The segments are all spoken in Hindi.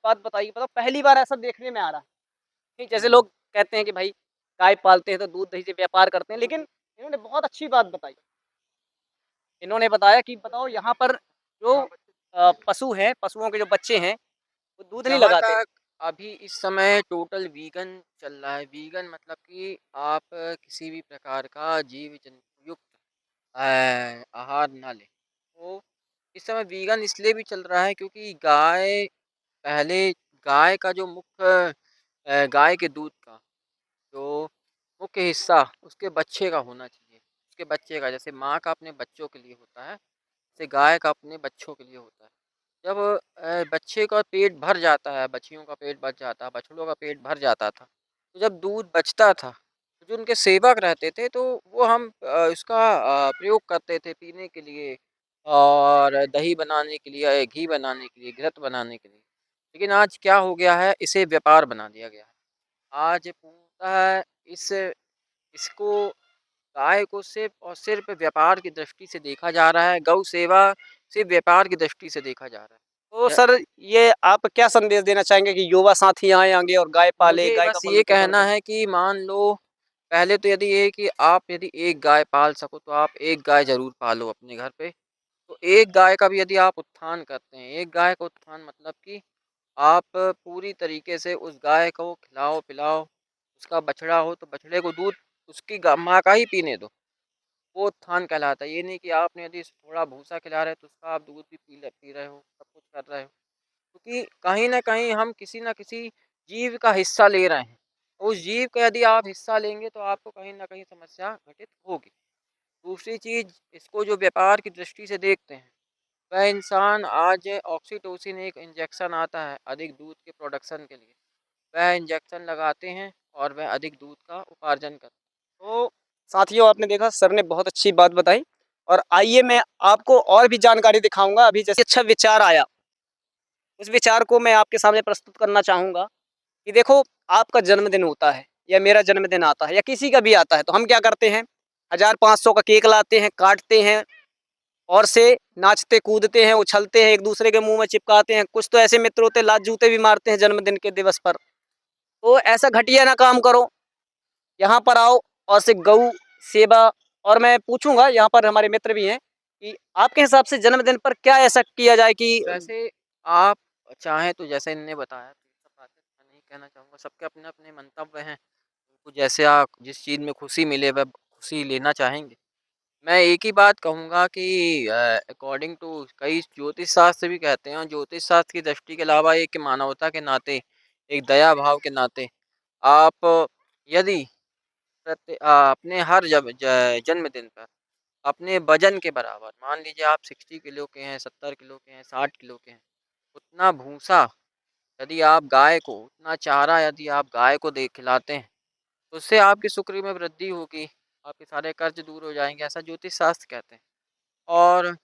बात बताई, मतलब पहली बार ऐसा देखने में आ रहा है कि जैसे लोग कहते हैं कि भाई गाय पालते हैं तो दूध दही से व्यापार करते हैं, लेकिन इन्होंने बहुत अच्छी बात बताई। इन्होंने बताया कि बताओ यहाँ पर जो पशु हैं, पशुओं के जो बच्चे हैं, वो दूध नहीं जहाँ लगाते। तक अभी इस समय टोटल वीगन चल रहा है। वीगन मतलब कि आप किसी भी प्रकार का जीव जंतु युक्त आहार ना लें। तो इस समय वीगन इसलिए भी चल रहा है क्योंकि पहले गाय का जो मुख्य गाय के दूध का जो मुख्य हिस्सा उसके बच्चे का होना चाहिए। उसके बच्चे का जैसे माँ का अपने बच्चों के लिए होता है, वैसे गाय का अपने बच्चों के लिए होता है। जब बच्चे का पेट भर जाता है, बछियों का पेट भर जाता है, बछड़ों का पेट भर जाता था, तो जब दूध बचता था, तो जो उनके सेवक रहते थे तो वो हम इसका प्रयोग करते थे पीने के लिए और दही बनाने के लिए, घी बनाने के लिए, घृत बनाने के लिए। लेकिन आज क्या हो गया है, इसे व्यापार बना दिया गया है। आज पूर्णतः इसको गाय को सिर्फ़ और सिर्फ़ व्यापार की दृष्टि से देखा जा रहा है, गौ सेवा सिर्फ़ व्यापार की दृष्टि से देखा जा रहा है। तो ज सर ये आप क्या संदेश देना चाहेंगे कि युवा साथी आएँ आगे और गाय पाले, मुझे गाय का बस ये पालन-पोषण कहना करें? है कि मान लो पहले तो यदि ये कि आप यदि एक गाय पाल सको तो आप एक गाय ज़रूर पालो अपने घर पे। तो एक गाय का भी यदि आप उत्थान करते हैं, एक गाय का उत्थान मतलब कि आप पूरी तरीके से उस गाय को खिलाओ-पिलाओ, उसका बछड़ा हो तो बछड़े को दूध उसकी माँ का ही पीने दो। वो उत्थान कहलाता है। ये नहीं कि आपने यदि थोड़ा भूसा खिला रहे हैं तो उसका आप दूध भी पी रहे हो, सब कुछ कर रहे हो। क्योंकि कहीं न कहीं हम किसी न किसी जीव का हिस्सा ले रहे हैं। उस जीव का यदि आप हिस्सा लेंगे तो आपको कहीं न कहीं समस्या घटित होगी। दूसरी चीज़ इसको जो व्यापार की दृष्टि से देखते हैं, वह इंसान आज ऑक्सीटोसिन एक इंजेक्शन आता है अधिक दूध के प्रोडक्शन के लिए। वह इंजेक्शन लगाते हैं और वह अधिक दूध का उपार्जन करते हैं। तो साथियों आपने देखा सर ने बहुत अच्छी बात बताई और आइए मैं आपको और भी जानकारी दिखाऊँगा। अभी जैसे अच्छा विचार आया, उस विचार को मैं आपके सामने प्रस्तुत करना चाहूँगा कि देखो आपका जन्मदिन होता है या मेरा जन्मदिन आता है या किसी का भी आता है, तो हम क्या करते हैं 1000-500 का केक लाते हैं, काटते हैं और से नाचते कूदते हैं, उछलते हैं, एक दूसरे के मुँह में चिपकाते हैं। कुछ तो ऐसे मित्र होते हैं लात जूते भी मारते हैं जन्मदिन के दिवस पर। तो ऐसा घटिया ना काम करो, यहाँ पर आओ और से गऊ सेवा। और मैं पूछूँगा यहाँ पर हमारे मित्र भी हैं कि आपके हिसाब से जन्मदिन पर क्या ऐसा किया जाए कि वैसे आप चाहें तो जैसे इनने बताया तो ये सब बातें मैं नहीं कहना चाहूँगा, सबके अपने-अपने मंतव्य हैं। उनको जैसे आप जिस चीज़ में खुशी मिले वह खुशी लेना चाहेंगे। मैं एक ही बात कहूँगा कि अकॉर्डिंग टू कई ज्योतिष शास्त्र भी कहते हैं और ज्योतिष शास्त्र की दृष्टि के अलावा एक मानवता के नाते, एक दया भाव के नाते आप यदि अपने हर जन्मदिन पर अपने वज़न के बराबर मान लीजिए आप 60 किलो के हैं, 70 किलो के हैं, 60 किलो के हैं, उतना भूसा यदि आप गाय को उतना चारा यदि आप गाय को दे खिलाते हैं, तो उससे आपकी शुक्र में वृद्धि होगी, आपके सारे कर्ज़ दूर हो जाएँगे, ऐसा ज्योतिष शास्त्र कहते हैं। और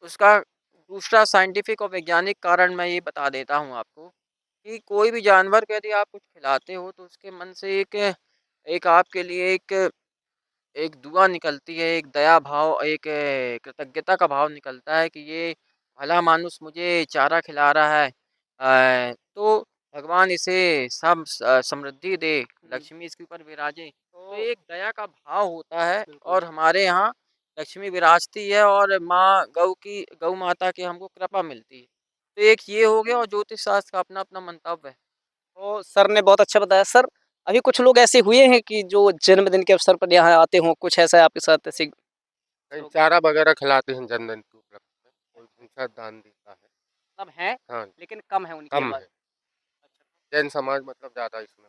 उसका दूसरा साइंटिफ़िक और वैज्ञानिक कारण मैं ये बता देता हूँ आपको कि कोई भी जानवर को यदि आप कुछ खिलाते हो, तो उसके मन से एक एक आपके लिए एक दुआ निकलती है, एक दया भाव, एक कृतज्ञता का भाव निकलता है कि ये भला मानुष मुझे चारा खिला रहा है। तो भगवान इसे समृद्धि दे, जी, लक्ष्मी इसके ऊपर विराजे। तो तो एक दया का भाव होता है बिल्कुल। और हमारे यहाँ लक्ष्मी विराजती है और माँ गौ माता की हमको कृपा मिलती है। तो एक ये हो गया और ज्योतिष शास्त्र का अपना-अपना मंतव्य है। तो सर ने बहुत अच्छा बताया। सर, अभी कुछ लोग ऐसे हुए हैं कि जो जन्मदिन के अवसर पर यहाँ आते हों, कुछ ऐसा आपके साथ ऐसे कहीं हो गया? चारा वगैरह खिलाते हैं जन्मदिन के उपलक्ष्य में, कोई भूसा दान देता है। मतलब हैं, हाँ, लेकिन कम है उनकी कम आबादी। है। अच्छा। जैन समाज मतलब ज़्यादा इसमें